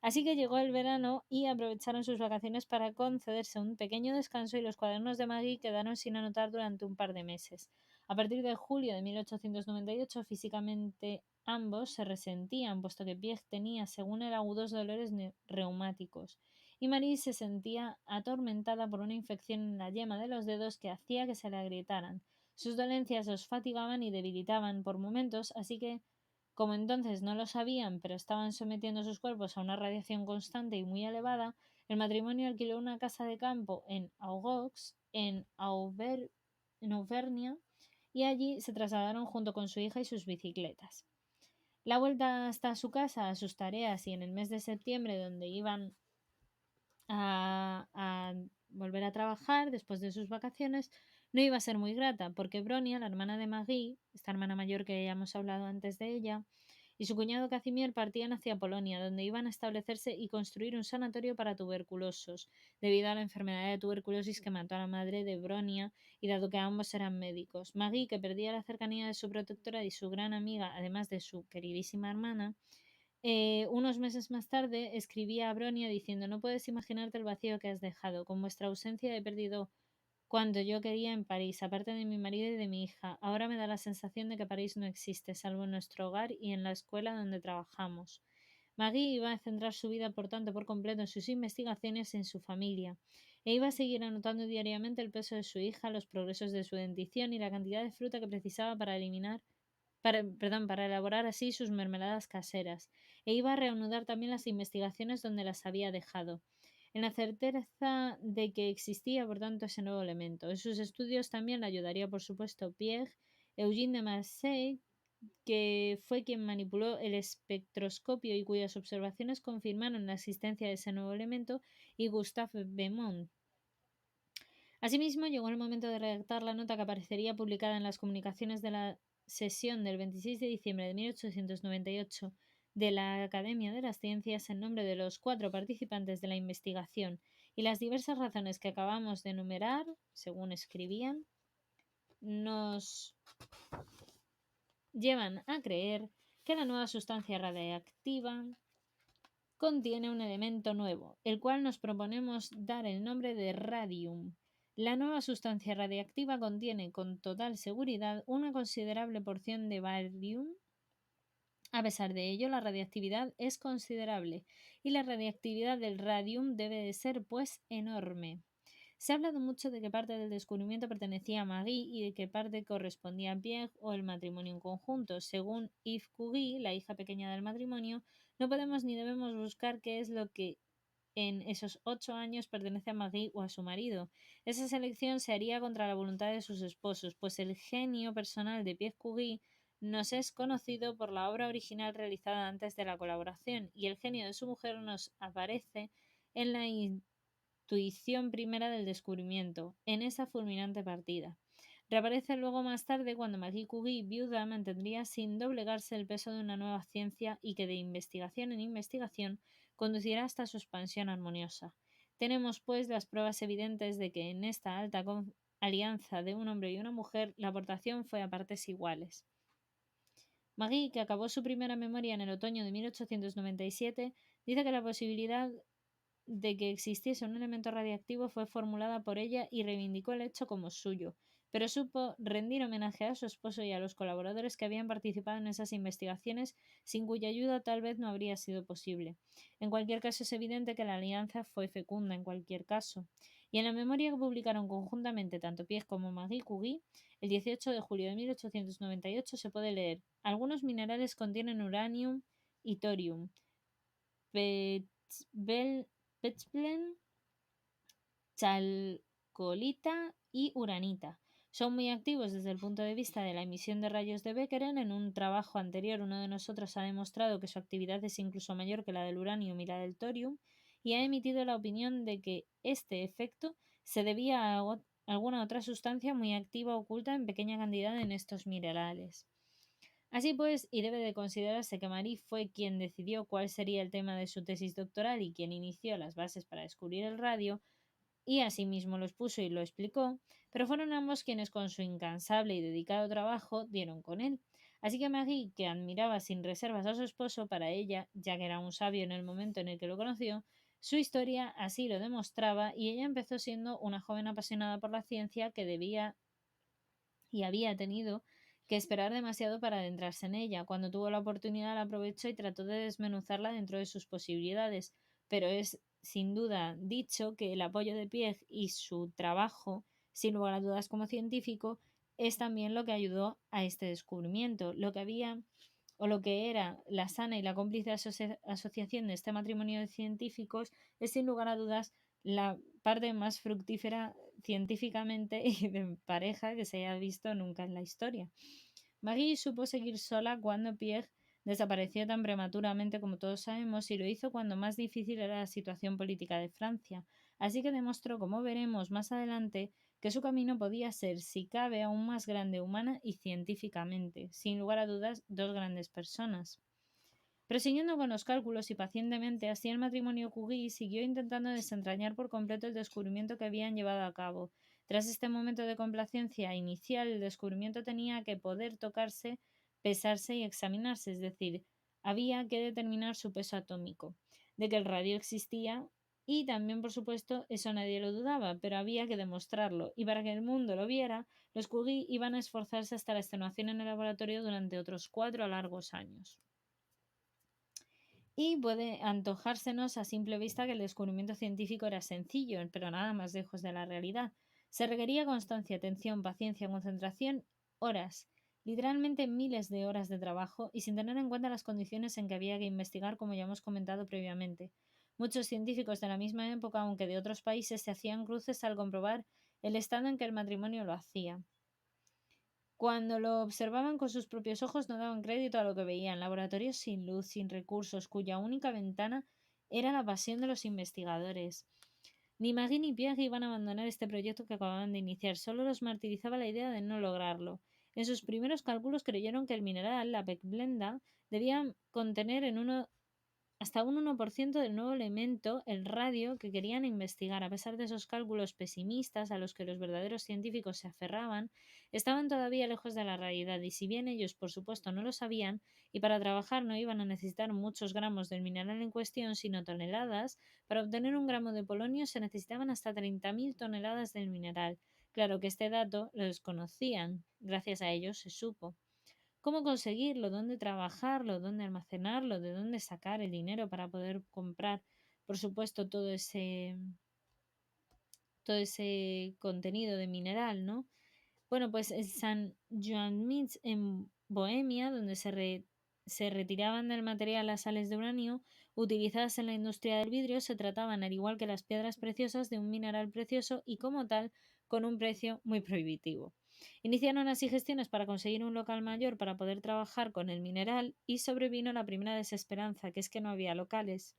Así que llegó el verano y aprovecharon sus vacaciones para concederse un pequeño descanso, y los cuadernos de Maggie quedaron sin anotar durante un par de meses. A partir de julio de 1898, físicamente ambos se resentían, puesto que Pierre tenía, según él, agudos dolores reumáticos, y Marie se sentía atormentada por una infección en la yema de los dedos que hacía que se le agrietaran. Sus dolencias los fatigaban y debilitaban por momentos, así que, como entonces no lo sabían, pero estaban sometiendo sus cuerpos a una radiación constante y muy elevada, el matrimonio alquiló una casa de campo en Augox, en Auvernia, y allí se trasladaron junto con su hija y sus bicicletas. La vuelta hasta su casa, a sus tareas y en el mes de septiembre, donde iban a volver a trabajar después de sus vacaciones, no iba a ser muy grata, porque Bronia, la hermana de Maggie, esta hermana mayor que ya hemos hablado antes de ella, y su cuñado Casimir partían hacia Polonia, donde iban a establecerse y construir un sanatorio para tuberculosos, debido a la enfermedad de tuberculosis que mató a la madre de Bronia, y dado que ambos eran médicos. Maggie, que perdía la cercanía de su protectora y su gran amiga, además de su queridísima hermana, unos meses más tarde escribía a Bronia diciendo: no puedes imaginarte el vacío que has dejado. Con vuestra ausencia he perdido cuanto yo quería en París, aparte de mi marido y de mi hija. Ahora me da la sensación de que París no existe, salvo en nuestro hogar y en la escuela donde trabajamos. Maggie iba a centrar su vida, por tanto, por completo en sus investigaciones y en su familia, e iba a seguir anotando diariamente el peso de su hija, los progresos de su dentición y la cantidad de fruta que precisaba para elaborar así sus mermeladas caseras, e iba a reanudar también las investigaciones donde las había dejado, en la certeza de que existía, por tanto, ese nuevo elemento. En sus estudios también le ayudaría, por supuesto, Pierre, Eugène de Marseille, que fue quien manipuló el espectroscopio y cuyas observaciones confirmaron la existencia de ese nuevo elemento, y Gustave Beaumont. Asimismo, llegó el momento de redactar la nota que aparecería publicada en las comunicaciones de la sesión del 26 de diciembre de 1898 de la Academia de las Ciencias en nombre de los 4 participantes de la investigación, y las diversas razones que acabamos de enumerar, según escribían, nos llevan a creer que la nueva sustancia radiactiva contiene un elemento nuevo, el cual nos proponemos dar el nombre de radium. La nueva sustancia radiactiva contiene con total seguridad una considerable porción de barium. A pesar de ello, la radiactividad es considerable y la radiactividad del radium debe de ser, pues, enorme. Se ha hablado mucho de que parte del descubrimiento pertenecía a Marie y de que parte correspondía a Pierre o el matrimonio en conjunto. Según Yves Curie, la hija pequeña del matrimonio, no podemos ni debemos buscar qué es lo que en esos 8 años pertenece a Marie o a su marido. Esa selección se haría contra la voluntad de sus esposos, pues el genio personal de Pierre Curie nos es conocido por la obra original realizada antes de la colaboración, y el genio de su mujer nos aparece en la intuición primera del descubrimiento, en esa fulminante partida. Reaparece luego más tarde cuando Marie Curie, viuda, mantendría sin doblegarse el peso de una nueva ciencia y que de investigación en investigación conducirá hasta su expansión armoniosa. Tenemos, pues, las pruebas evidentes de que en esta alta alianza de un hombre y una mujer la aportación fue a partes iguales. Marie, que acabó su primera memoria en el otoño de 1897, dice que la posibilidad de que existiese un elemento radiactivo fue formulada por ella y reivindicó el hecho como suyo, pero supo rendir homenaje a su esposo y a los colaboradores que habían participado en esas investigaciones, sin cuya ayuda tal vez no habría sido posible. En cualquier caso, es evidente que la alianza fue fecunda en cualquier caso. Y en la memoria que publicaron conjuntamente tanto Pierre como Marie Curie, el 18 de julio de 1898 se puede leer: algunos minerales contienen uranium y thorium, Petzblende, chalcolita y uranita. Son muy activos desde el punto de vista de la emisión de rayos de Becquerel. En un trabajo anterior, uno de nosotros ha demostrado que su actividad es incluso mayor que la del uranium y la del thorium, y ha emitido la opinión de que este efecto se debía a alguna otra sustancia muy activa oculta en pequeña cantidad en estos minerales. Así pues, y debe de considerarse que Marie fue quien decidió cuál sería el tema de su tesis doctoral y quien inició las bases para descubrir el radio, y asimismo lo expuso y lo explicó, pero fueron ambos quienes con su incansable y dedicado trabajo dieron con él. Así que Marie, que admiraba sin reservas a su esposo, para ella, ya que era un sabio en el momento en el que lo conoció, su historia así lo demostraba, y ella empezó siendo una joven apasionada por la ciencia que debía y había tenido que esperar demasiado para adentrarse en ella. Cuando tuvo la oportunidad la aprovechó y trató de desmenuzarla dentro de sus posibilidades, pero es sin duda dicho que el apoyo de Pierre y su trabajo, sin lugar a dudas como científico, es también lo que ayudó a este descubrimiento. Lo que había o lo que era la sana y la cómplice asociación de este matrimonio de científicos es sin lugar a dudas la parte más fructífera científicamente y de pareja que se haya visto nunca en la historia. Marie supo seguir sola cuando Pierre desapareció tan prematuramente como todos sabemos, y lo hizo cuando más difícil era la situación política de Francia. Así que demostró, como veremos más adelante, que su camino podía ser, si cabe, aún más grande humana y científicamente. Sin lugar a dudas, dos grandes personas. Prosiguiendo con los cálculos y pacientemente, así el matrimonio Curie siguió intentando desentrañar por completo el descubrimiento que habían llevado a cabo. Tras este momento de complacencia inicial, el descubrimiento tenía que poder tocarse, pesarse y examinarse, es decir, había que determinar su peso atómico. De que el radio existía, y también, por supuesto, eso nadie lo dudaba, pero había que demostrarlo, y para que el mundo lo viera, los Curie iban a esforzarse hasta la extenuación en el laboratorio durante otros 4 largos años. Y puede antojársenos a simple vista que el descubrimiento científico era sencillo, pero nada más lejos de la realidad. Se requería constancia, atención, paciencia, concentración, horas, literalmente miles de horas de trabajo, y sin tener en cuenta las condiciones en que había que investigar, como ya hemos comentado previamente. Muchos científicos de la misma época, aunque de otros países, se hacían cruces al comprobar el estado en que el matrimonio lo hacía. Cuando lo observaban con sus propios ojos no daban crédito a lo que veían. Laboratorios sin luz, sin recursos, cuya única ventana era la pasión de los investigadores. Ni Maggie ni Pierre iban a abandonar este proyecto que acababan de iniciar, solo los martirizaba la idea de no lograrlo. En sus primeros cálculos creyeron que el mineral, la pecblenda, debía contener hasta un 1% del nuevo elemento, el radio, que querían investigar. A pesar de esos cálculos pesimistas a los que los verdaderos científicos se aferraban, estaban todavía lejos de la realidad, y si bien ellos, por supuesto, no lo sabían, y para trabajar no iban a necesitar muchos gramos del mineral en cuestión, sino toneladas, para obtener un gramo de polonio se necesitaban hasta 30.000 toneladas del mineral. Claro que este dato lo desconocían, gracias a ellos se supo. ¿Cómo conseguirlo? ¿Dónde trabajarlo? ¿Dónde almacenarlo? ¿De dónde sacar el dinero para poder comprar, por supuesto, todo ese contenido de mineral, ¿no? Bueno, pues en San Joan-Mitz, en Bohemia, donde se retiraban del material las sales de uranio utilizadas en la industria del vidrio, se trataban, al igual que las piedras preciosas, de un mineral precioso y, como tal, con un precio muy prohibitivo. Iniciaron así gestiones para conseguir un local mayor para poder trabajar con el mineral y sobrevino la primera desesperanza, que es que no había locales.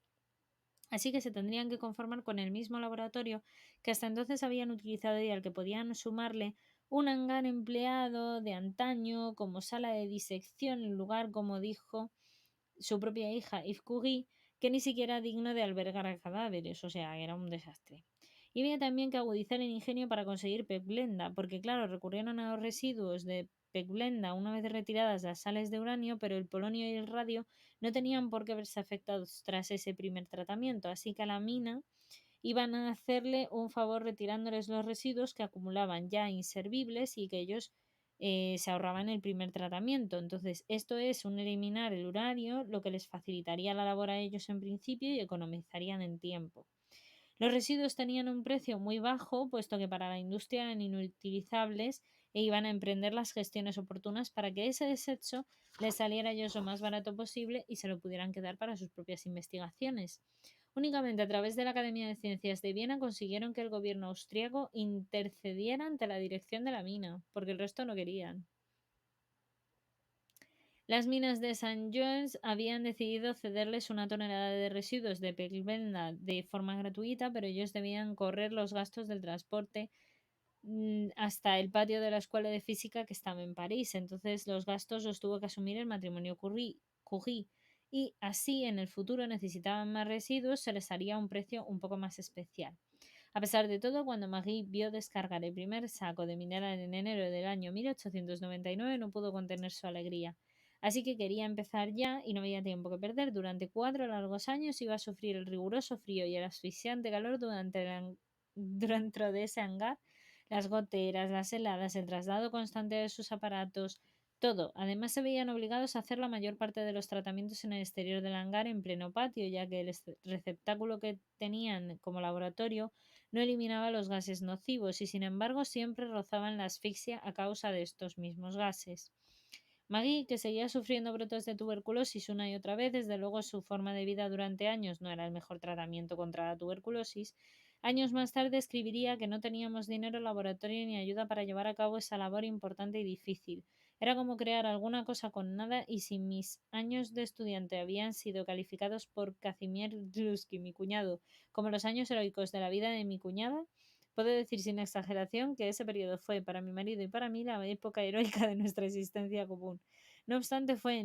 Así que se tendrían que conformar con el mismo laboratorio que hasta entonces habían utilizado y al que podían sumarle un hangar empleado de antaño como sala de disección, en lugar, como dijo su propia hija Yves Curie, que ni siquiera digno de albergar cadáveres, o sea, era un desastre. Y había también que agudizar el ingenio para conseguir pecblenda, porque claro, recurrieron a los residuos de pecblenda una vez retiradas las sales de uranio, pero el polonio y el radio no tenían por qué verse afectados tras ese primer tratamiento, así que a la mina iban a hacerle un favor retirándoles los residuos que acumulaban ya inservibles y que ellos se ahorraban el primer tratamiento. Entonces, esto es un eliminar el uranio, lo que les facilitaría la labor a ellos en principio y economizarían en tiempo. Los residuos tenían un precio muy bajo, puesto que para la industria eran inutilizables e iban a emprender las gestiones oportunas para que ese desecho les saliera a ellos lo más barato posible y se lo pudieran quedar para sus propias investigaciones. Únicamente a través de la Academia de Ciencias de Viena consiguieron que el gobierno austriaco intercediera ante la dirección de la mina, porque el resto no querían. Las minas de St. John's habían decidido cederles una tonelada de residuos de pecblenda de forma gratuita, pero ellos debían correr los gastos del transporte hasta el patio de la Escuela de Física que estaba en París. Entonces los gastos los tuvo que asumir el matrimonio Curie. Y así en el futuro necesitaban más residuos, se les haría un precio un poco más especial. A pesar de todo, cuando Marie vio descargar el primer saco de mineral en enero del año 1899, no pudo contener su alegría. Así que quería empezar ya y no había tiempo que perder. Durante 4 largos años iba a sufrir el riguroso frío y el asfixiante calor dentro de ese hangar, las goteras, las heladas, el traslado constante de sus aparatos, todo. Además, se veían obligados a hacer la mayor parte de los tratamientos en el exterior del hangar en pleno patio, ya que el receptáculo que tenían como laboratorio no eliminaba los gases nocivos y, sin embargo, siempre rozaban la asfixia a causa de estos mismos gases. Maggie, que seguía sufriendo brotes de tuberculosis una y otra vez, desde luego su forma de vida durante años no era el mejor tratamiento contra la tuberculosis. Años más tarde escribiría que no teníamos dinero, laboratorio ni ayuda para llevar a cabo esa labor importante y difícil. Era como crear alguna cosa con nada, y si mis años de estudiante habían sido calificados por Kazimierz Dlusky, mi cuñado, como los años heroicos de la vida de mi cuñada, puedo decir sin exageración que ese periodo fue para mi marido y para mí la época heroica de nuestra existencia común. No obstante, fue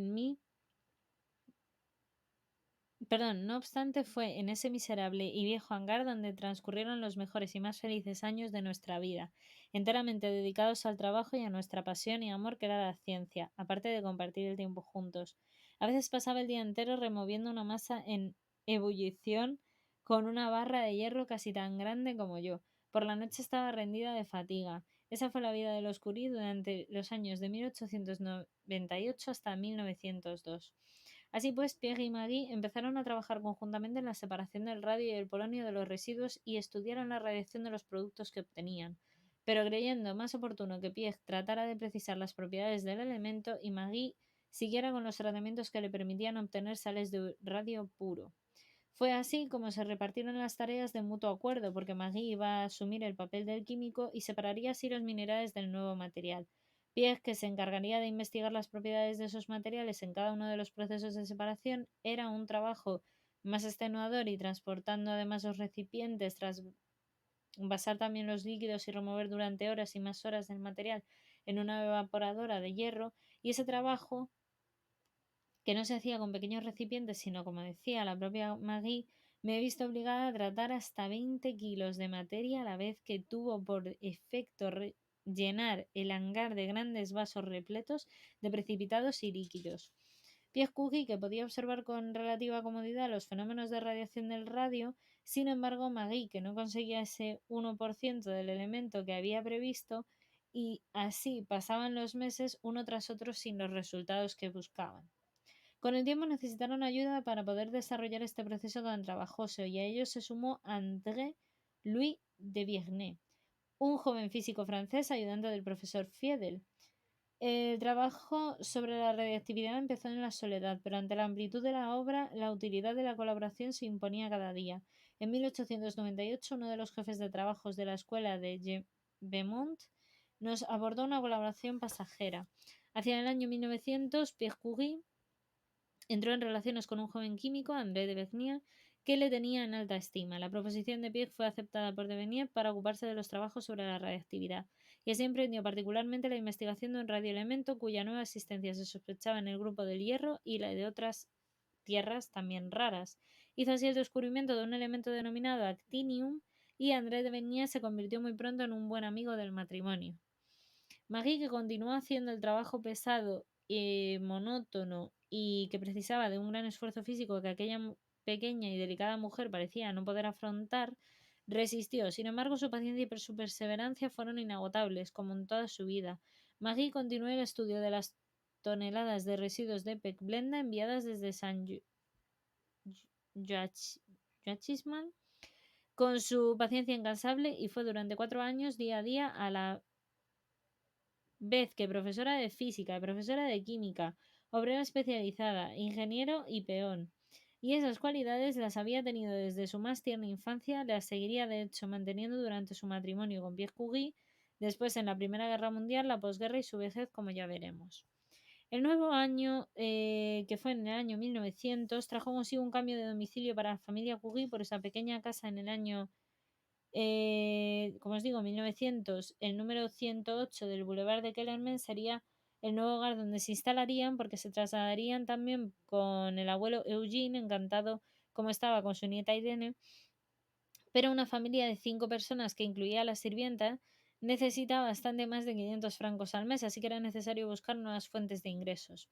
en ese miserable y viejo hangar donde transcurrieron los mejores y más felices años de nuestra vida, enteramente dedicados al trabajo y a nuestra pasión y amor que era la ciencia, aparte de compartir el tiempo juntos. A veces pasaba el día entero removiendo una masa en ebullición con una barra de hierro casi tan grande como yo. Por la noche estaba rendida de fatiga. Esa fue la vida de los Curie durante los años de 1898 hasta 1902. Así pues, Pierre y Marie empezaron a trabajar conjuntamente en la separación del radio y el polonio de los residuos y estudiaron la radiación de los productos que obtenían. Pero creyendo más oportuno que Pierre tratara de precisar las propiedades del elemento y Marie siguiera con los tratamientos que le permitían obtener sales de radio puro. Fue así como se repartieron las tareas de mutuo acuerdo, porque Marie iba a asumir el papel del químico y separaría así los minerales del nuevo material. Pierre, que se encargaría de investigar las propiedades de esos materiales en cada uno de los procesos de separación, era un trabajo más extenuador y transportando además los recipientes tras basar también los líquidos y remover durante horas y más horas del material en una evaporadora de hierro, y ese trabajo que no se hacía con pequeños recipientes, sino como decía la propia Maggie, me he visto obligada a tratar hasta 20 kilos de materia a la vez que tuvo por efecto llenar el hangar de grandes vasos repletos de precipitados y líquidos. Pierre Curie, que podía observar con relativa comodidad los fenómenos de radiación del radio, sin embargo Maggie, que no conseguía ese 1% del elemento que había previsto, y así pasaban los meses uno tras otro sin los resultados que buscaban. Con el tiempo necesitaron ayuda para poder desarrollar este proceso tan trabajoso, y a ellos se sumó André Louis de Viernay, un joven físico francés ayudante del profesor Fiedel. El trabajo sobre la radiactividad empezó en la soledad, pero ante la amplitud de la obra, la utilidad de la colaboración se imponía cada día. En 1898, uno de los jefes de trabajos de la escuela de Beaumont nos abordó una colaboración pasajera. Hacia el año 1900, Pierre Curie entró en relaciones con un joven químico, André de Bernier, que le tenía en alta estima. La proposición de Pierre fue aceptada por de Bernier para ocuparse de los trabajos sobre la radiactividad, y así emprendió particularmente la investigación de un radioelemento cuya nueva existencia se sospechaba en el grupo del hierro y la de otras tierras también raras. Hizo así el descubrimiento de un elemento denominado actinium, y André de Bernier se convirtió muy pronto en un buen amigo del matrimonio. Maggie, que continuó haciendo el trabajo pesado, monótono y que precisaba de un gran esfuerzo físico que aquella pequeña y delicada mujer parecía no poder afrontar, resistió. Sin embargo, su paciencia y su perseverancia fueron inagotables, como en toda su vida. Maggie continuó el estudio de las toneladas de residuos de Peckblenda enviadas desde San Joachimán con su paciencia incansable, y fue durante 4 años, día a día, a la vez que profesora de física, profesora de química, obrera especializada, ingeniero y peón. Y esas cualidades las había tenido desde su más tierna infancia, las seguiría de hecho manteniendo durante su matrimonio con Pierre Curie, después en la Primera Guerra Mundial, la posguerra y su vejez, como ya veremos. El nuevo año, que fue en el año 1900, trajo consigo un cambio de domicilio para la familia Curie por esa pequeña casa en el año como os digo, 1900, el número 108 del Boulevard de Kellerman sería el nuevo hogar donde se instalarían, porque se trasladarían también con el abuelo Eugene, encantado como estaba con su nieta Irene, pero una familia de 5 personas que incluía a la sirvienta necesita bastante más de 500 francos al mes, así que era necesario buscar nuevas fuentes de ingresos.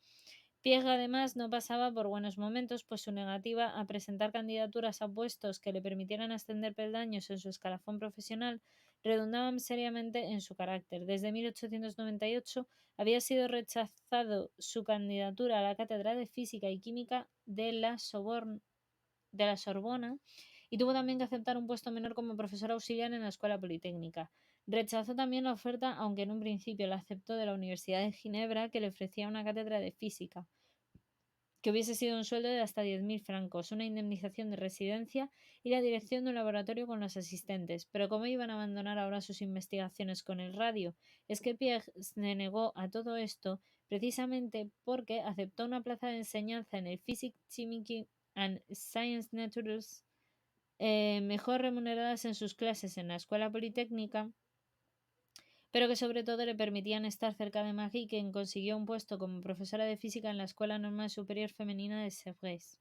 Pierre además no pasaba por buenos momentos, pues su negativa a presentar candidaturas a puestos que le permitieran ascender peldaños en su escalafón profesional redundaban seriamente en su carácter. Desde 1898 había sido rechazado su candidatura a la cátedra de Física y Química de la Sorbona, y tuvo también que aceptar un puesto menor como profesor auxiliar en la Escuela Politécnica. Rechazó también la oferta, aunque en un principio la aceptó, de la Universidad de Ginebra, que le ofrecía una cátedra de física, que hubiese sido un sueldo de hasta 10.000 francos, una indemnización de residencia y la dirección de un laboratorio con los asistentes. Pero ¿cómo iban a abandonar ahora sus investigaciones con el radio? Es que Pierre se negó a todo esto precisamente porque aceptó una plaza de enseñanza en el Physics, Chemistry and Science Naturals, mejor remuneradas en sus clases en la Escuela Politécnica, pero que sobre todo le permitían estar cerca de Marie, quien consiguió un puesto como profesora de física en la Escuela Normal Superior Femenina de Sèvres.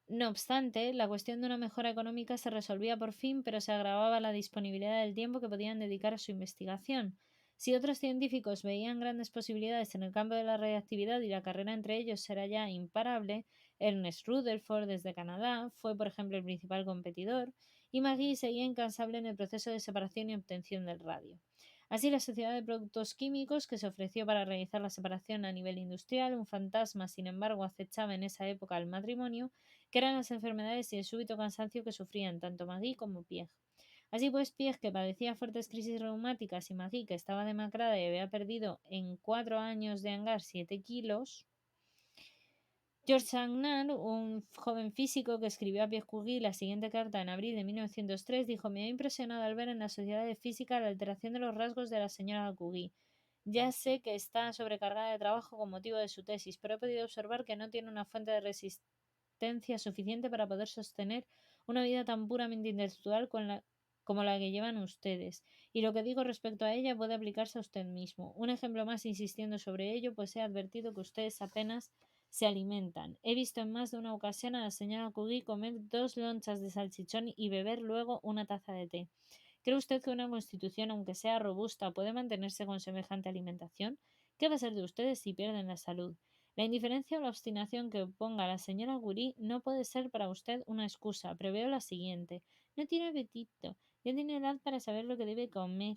No obstante, la cuestión de una mejora económica se resolvía por fin, pero se agravaba la disponibilidad del tiempo que podían dedicar a su investigación. Si otros científicos veían grandes posibilidades en el campo de la radiactividad y la carrera entre ellos era ya imparable, Ernest Rutherford desde Canadá fue, por ejemplo, el principal competidor, y Maggie seguía incansable en el proceso de separación y obtención del radio. Así, la Sociedad de Productos Químicos, que se ofreció para realizar la separación a nivel industrial, un fantasma, sin embargo, acechaba en esa época al matrimonio, que eran las enfermedades y el súbito cansancio que sufrían tanto Maggie como Pierre. Así pues, Pierre, que padecía fuertes crisis reumáticas, y Maggie, que estaba demacrada y había perdido en 4 años de hangar 7 kilos, George Sagnan, un joven físico que escribió a Pierre Curie la siguiente carta en abril de 1903, dijo: me ha impresionado al ver en la Sociedad de Física la alteración de los rasgos de la señora Curie. Ya sé que está sobrecargada de trabajo con motivo de su tesis, pero he podido observar que no tiene una fuente de resistencia suficiente para poder sostener una vida tan puramente intelectual como la que llevan ustedes. Y lo que digo respecto a ella puede aplicarse a usted mismo. Un ejemplo más insistiendo sobre ello, pues he advertido que ustedes apenas se alimentan. He visto en más de una ocasión a la señora Curie comer 2 lonchas de salchichón y beber luego una taza de té. ¿Cree usted que una constitución, aunque sea robusta, puede mantenerse con semejante alimentación? ¿Qué va a ser de ustedes si pierden la salud? La indiferencia o la obstinación que oponga la señora Curie no puede ser para usted una excusa. Preveo la siguiente. No tiene apetito. Ya tiene edad para saber lo que debe comer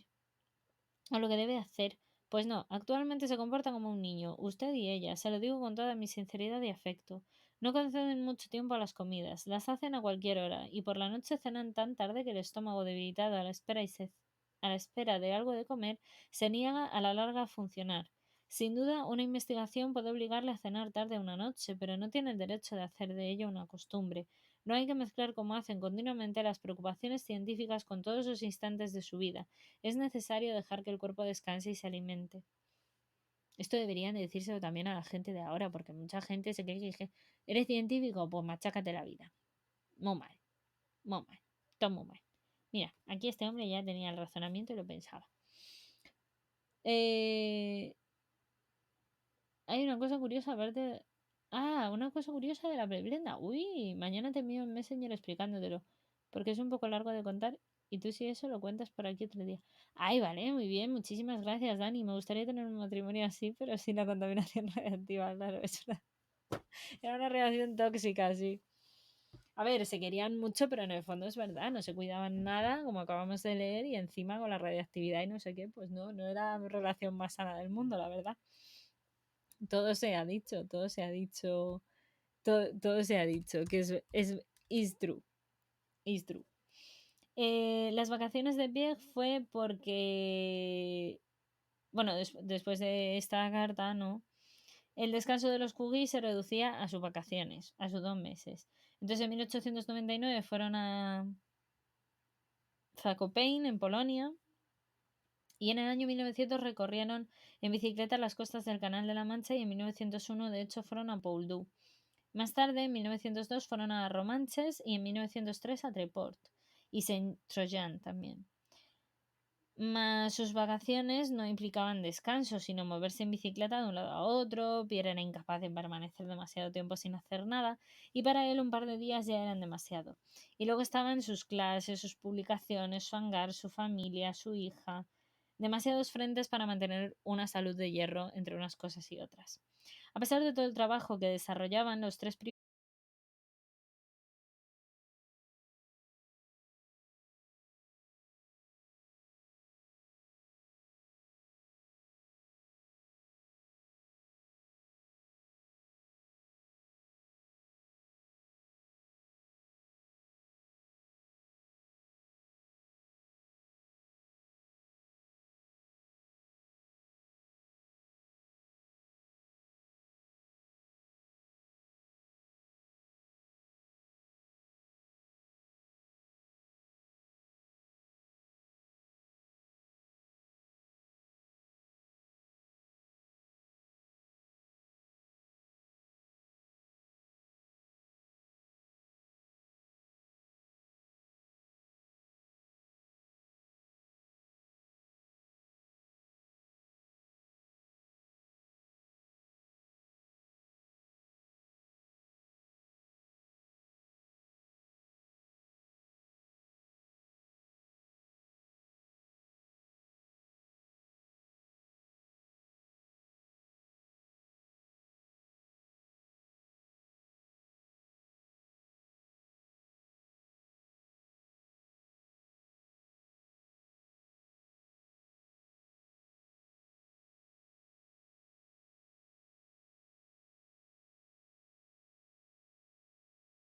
o lo que debe hacer. Pues no, actualmente se comporta como un niño, usted y ella, se lo digo con toda mi sinceridad y afecto. No conceden mucho tiempo a las comidas, las hacen a cualquier hora, y por la noche cenan tan tarde que el estómago debilitado a la espera de algo de comer se niega a la larga a funcionar. Sin duda, una investigación puede obligarle a cenar tarde una noche, pero no tiene el derecho de hacer de ello una costumbre. No hay que mezclar como hacen continuamente las preocupaciones científicas con todos los instantes de su vida. Es necesario dejar que el cuerpo descanse y se alimente. Esto deberían decírselo también a la gente de ahora, porque mucha gente se cree que dije, ¿eres científico? Pues machácate la vida. Muy mal, muy mal, todo muy mal. Mira, aquí este hombre ya tenía el razonamiento y lo pensaba. Hay una cosa curiosa, aparte... Ah, una cosa curiosa de la preblenda. Uy, mañana te envío un Messenger explicándotelo, porque es un poco largo de contar y tú si eso lo cuentas por aquí otro día. Ay, vale, muy bien, muchísimas gracias, Dani. Me gustaría tener un matrimonio así, pero sin la contaminación radiactiva, claro. Era una relación tóxica, sí. A ver, se querían mucho, pero en el fondo es verdad, no se cuidaban nada, como acabamos de leer, y encima con la radiactividad y no sé qué, pues no, no era la relación más sana del mundo, la verdad. Todo se ha dicho, todo se ha dicho, todo se ha dicho, que is true, is true. Las vacaciones de Pierre fue porque, bueno, después de esta carta, ¿no? El descanso de los Curie se reducía a sus vacaciones, a sus 2 meses. Entonces en 1899 fueron a Zakopane, en Polonia, y en el año 1900 recorrieron en bicicleta las costas del Canal de la Mancha y en 1901 de hecho fueron a Poldhu. Más tarde, en 1902, fueron a Romanches y en 1903 a Treport y Saint-Trojan también. Mas sus vacaciones no implicaban descanso, sino moverse en bicicleta de un lado a otro. Pierre era incapaz de permanecer demasiado tiempo sin hacer nada y para él un par de días ya eran demasiado. Y luego estaban sus clases, sus publicaciones, su hangar, su familia, su hija. Demasiados frentes para mantener una salud de hierro entre unas cosas y otras. A pesar de todo el trabajo que desarrollaban, los 3